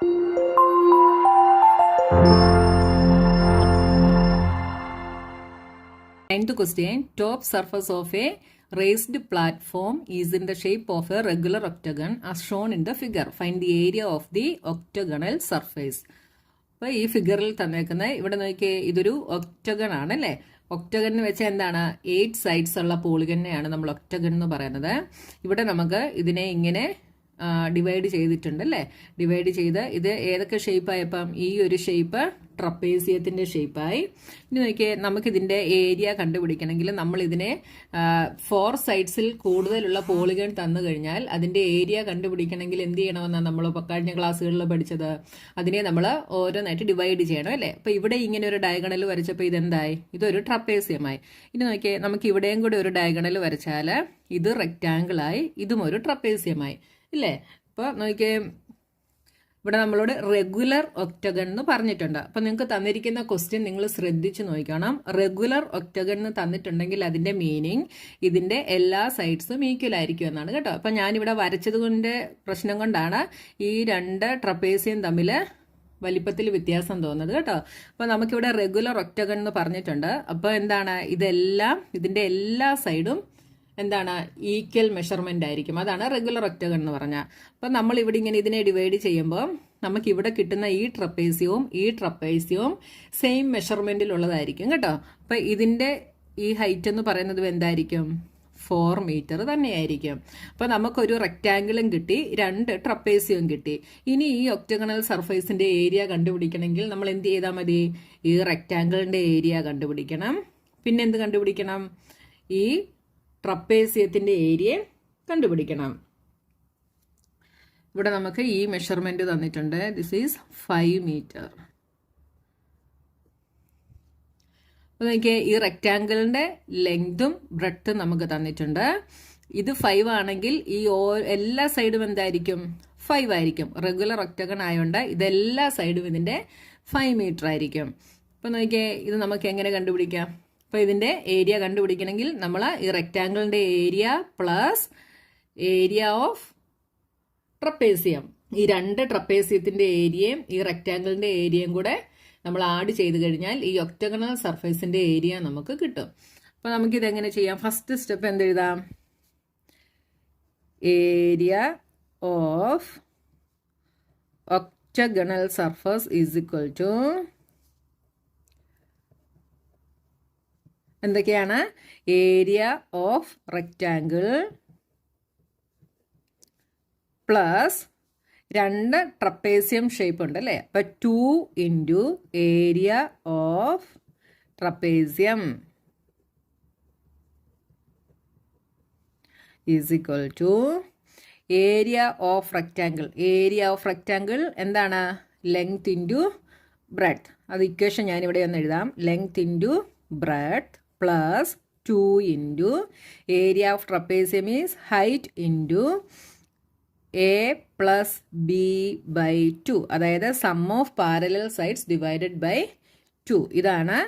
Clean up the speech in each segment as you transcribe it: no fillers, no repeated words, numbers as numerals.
Ninth question, top surface of a raised platform is in the shape of a regular octagon as shown in the figure. Find the area of the octagonal surface. അപ്പോൾ ഈ ഫിഗറിൽ തന്നേക്കുന്നത് ഇവിടെ നോക്കിയേ, ഇതൊരു octagon ആണ് അല്ലേ. Octagon എന്ന് വെച്ചാൽ എന്താണ്? 8 സൈഡ്സ് ഉള്ള പോളിഗണിനെയാണ് നമ്മൾ ഒക്ടഗൺ എന്ന് പറയുന്നത്. ഇവിടെ നമുക്ക് ഇതിനെ ഇങ്ങനെ ഡിവൈഡ് ചെയ്തിട്ടുണ്ട് അല്ലേ. ഡിവൈഡ് ചെയ്ത് ഇത് ഏതൊക്കെ ഷേപ്പായപ്പം ഈ ഒരു ഷേപ്പ് ട്രപ്പേസിയത്തിന്റെ ഷേപ്പായി. ഇനി നോക്കിയേ, നമുക്കിതിന്റെ ഏരിയ കണ്ടുപിടിക്കണമെങ്കിൽ നമ്മൾ ഇതിനെ 4 സൈഡ്സിൽ കൂടുതലുള്ള പോളിഗൺ തന്നു കഴിഞ്ഞാൽ അതിന്റെ ഏരിയ കണ്ടുപിടിക്കണമെങ്കിൽ എന്ത് ചെയ്യണമെന്നാണ് നമ്മൾ കഴിഞ്ഞ ക്ലാസ്സുകളിൽ പഠിച്ചത്? അതിനെ നമ്മൾ ഓരോന്നായിട്ട് ഡിവൈഡ് ചെയ്യണം അല്ലേ. അപ്പൊ ഇവിടെ ഇങ്ങനെ ഒരു ഡയഗണൽ വരച്ചപ്പോൾ ഇതെന്തായി? ഇതൊരു ട്രപ്പേസിയമായി. ഇനി നോക്കിയേ, നമുക്ക് ഇവിടെയും കൂടി ഒരു ഡയഗണൽ വരച്ചാൽ ഇത് റെക്റ്റാങ്കിളായി, ഇതും ഒരു ട്രപ്പേസിയമായി ഇല്ലേ. അപ്പോൾ നോക്കിയേ, ഇവിടെ നമ്മളോട് റെഗുലർ ഒക്ടഗൺ എന്ന് പറഞ്ഞിട്ടുണ്ട്. അപ്പം നിങ്ങൾക്ക് തന്നിരിക്കുന്ന ക്വസ്റ്റ്യൻ നിങ്ങൾ ശ്രദ്ധിച്ച് നോക്കണം. റെഗുലർ ഒക്ടഗൺ എന്ന് തന്നിട്ടുണ്ടെങ്കിൽ അതിന്റെ മീനിങ് ഇതിന്റെ എല്ലാ സൈഡ്സും ഈക്വൽ ആയിരിക്കും എന്നാണ് കേട്ടോ. അപ്പം ഞാനിവിടെ വരച്ചത് കൊണ്ട് പ്രശ്നം കൊണ്ടാണ് ഈ 2 ട്രപ്പേസിയം തമ്മിൽ വലിപ്പത്തിൽ വ്യത്യാസം തോന്നുന്നത് കേട്ടോ. അപ്പൊ നമുക്കിവിടെ റെഗുലർ ഒക്ടഗൺ എന്ന് പറഞ്ഞിട്ടുണ്ട്. അപ്പോൾ എന്താണ്? ഇതെല്ലാം ഇതിന്റെ എല്ലാ സൈഡും എന്താണ്? ഈക്വൽ മെഷർമെന്റ് ആയിരിക്കും. അതാണ് റെഗുലർ ഒക്ടഗൺ എന്ന് പറഞ്ഞാൽ. അപ്പം നമ്മൾ ഇവിടെ ഇങ്ങനെ ഇതിനെ ഡിവൈഡ് ചെയ്യുമ്പോൾ നമുക്ക് ഇവിടെ കിട്ടുന്ന ഈ ട്രപ്പേസിയവും സെയിം മെഷർമെന്റിലുള്ളതായിരിക്കും കേട്ടോ. അപ്പൊ ഇതിന്റെ ഈ ഹൈറ്റ് എന്ന് പറയുന്നത് എന്തായിരിക്കും? 4 മീറ്റർ തന്നെയായിരിക്കും. അപ്പൊ നമുക്കൊരു റെക്റ്റാങ്കിളും കിട്ടി, 2 ട്രപ്പേസിയവും കിട്ടി. ഇനി ഈ ഒക്ടഗണൽ സർഫേസിന്റെ ഏരിയ കണ്ടുപിടിക്കണമെങ്കിൽ നമ്മൾ എന്ത് ചെയ്താൽ മതി? ഈ റെക്റ്റാങ്കിളിന്റെ ഏരിയ കണ്ടുപിടിക്കണം. പിന്നെ എന്ത് കണ്ടുപിടിക്കണം? ഈ ട്രപ്പേസിയത്തിന്റെ ഏരിയ കണ്ടുപിടിക്കണം. ഇവിടെ നമുക്ക് ഈ മെഷർമെന്റ് തന്നിട്ടുണ്ട്. This is 5 metre. അപ്പോൾ നോക്കിയേ, ഈ റെക്റ്റാങ്കിളിന്റെ ലെങ്തും ബ്രെഡ്ത്തും നമുക്ക് തന്നിട്ടുണ്ട്. ഇത് 5 ആണെങ്കിൽ ഈ എല്ലാ സൈഡും എന്തായിരിക്കും? 5 ആയിരിക്കും. റെഗുലർ ഒക്ടഗൺ ആയതുകൊണ്ട് ഇതെല്ലാ സൈഡും ഇതിന്റെ 5 മീറ്റർ ആയിരിക്കും. അപ്പൊ നോക്കിയേ, ഇത് നമുക്ക് എങ്ങനെ കണ്ടുപിടിക്കാം? അപ്പോൾ ഇതിന്റെ ഏരിയ കണ്ടുപിടിക്കണമെങ്കിൽ നമ്മൾ ഈ റെക്റ്റാങ്കിളിന്റെ area plus area of trapezium, ഈ 2 ട്രപ്പേസിയത്തിന്റെ ഏരിയയും ഈ റെക്റ്റാങ്കിളിന്റെ ഏരിയയും കൂടെ നമ്മൾ ആഡ് ചെയ്ത് കഴിഞ്ഞാൽ ഈ ഒക്ടഗണൽ സർഫേസിന്റെ ഏരിയ നമുക്ക് കിട്ടും. അപ്പോൾ നമുക്കിത് എങ്ങനെ ചെയ്യാം? ഫസ്റ്റ് സ്റ്റെപ്പ് എന്തെഴുതാം? Area of octagonal surface is equal to എന്തൊക്കെയാണ്? Area of rectangle plus 2 trapezium shape ഉണ്ട് അല്ലേ. അപ്പൊ 2 into area of trapezium is equal to area of rectangle. Area of rectangle എന്താണ്? Length into breadth. അത് equation ഞാനിവിടെ ഒന്ന് എഴുതാം. Length into breadth plus 2 into area of trapezium is height into a plus b by 2. അതായത് sum of parallel sides divided by 2. ഇതാണ്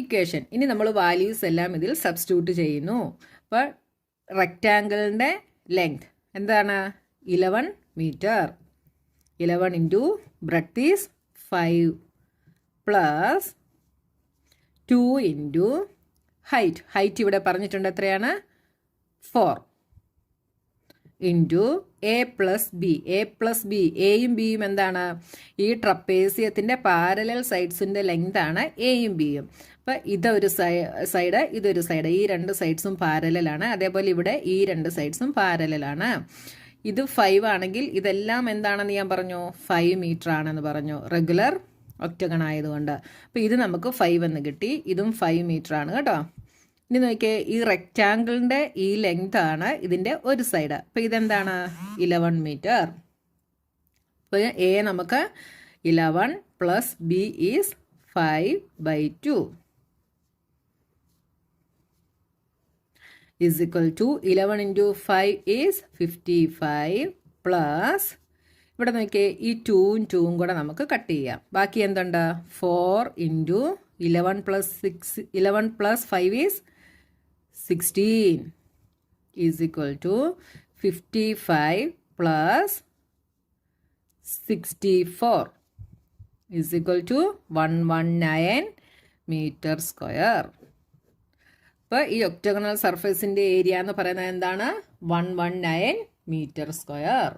equation. ഇനി നമ്മൾ values എല്ലാം ഇതിൽ സബ്സ്റ്റിറ്റ്യൂട്ട് ചെയ്യുന്നു. അപ്പോൾ റെക്റ്റാങ്കിളിൻ്റെ ലെങ്ത് എന്താണ്? 11 metre. 11 into breadth is 5 plus 2 into height ഇവിടെ പറഞ്ഞിട്ടുണ്ട് എത്രയാണ്? 4 ഇൻറ്റു എ പ്ലസ് ബി. എയും ബിയും എന്താണ്? ഈ ട്രപ്പേസിയത്തിന്റെ പാരലൽ സൈഡ്സിന്റെ ലെങ്ത് ആണ് എയും ബിയും. അപ്പൊ ഇതൊരു സൈഡ്, ഇതൊരു സൈഡ്. ഈ 2 സൈഡ്സും പാരലലാണ്. അതേപോലെ ഇവിടെ ഈ 2 സൈഡ്സും പാരലലാണ്. ഇത് 5 ആണെങ്കിൽ ഇതെല്ലാം എന്താണെന്ന് ഞാൻ പറഞ്ഞു? 5 മീറ്റർ ആണെന്ന് പറഞ്ഞു, റെഗുലർ ഒക്ടഗൺ ആയതുകൊണ്ട്. അപ്പോൾ ഇത് നമുക്ക് 5 എന്ന് കിട്ടി. ഇതും 5 മീറ്റർ ആണ് കേട്ടോ. ഇനി നോക്കിയേ, ഈ റെക്റ്റാങ്കിളിന്റെ ഈ ലെങ്ത് ആണ് ഇതിന്റെ ഒരു സൈഡ്. അപ്പോൾ ഇതെന്താണ്? 11 മീറ്റർ. അപ്പോൾ എ നമുക്ക് 11 plus B is 5/2 is equal to 11 into 5 is 55 plus ഇവിടെ നോക്കിയേ, ഈ 2ഉം 2ഉം കൂടെ നമുക്ക് കട്ട് ചെയ്യാം. ബാക്കി എന്തുണ്ട്? 4 into 11 plus 5 is 16 is equal to 55 plus 64 is equal to 119 meter square. അപ്പോൾ ഈ ഒക്ടഗണൽ സർഫേസിൻ്റെ ഏരിയ എന്ന് പറയുന്നത് എന്താണ്? 119 meter square.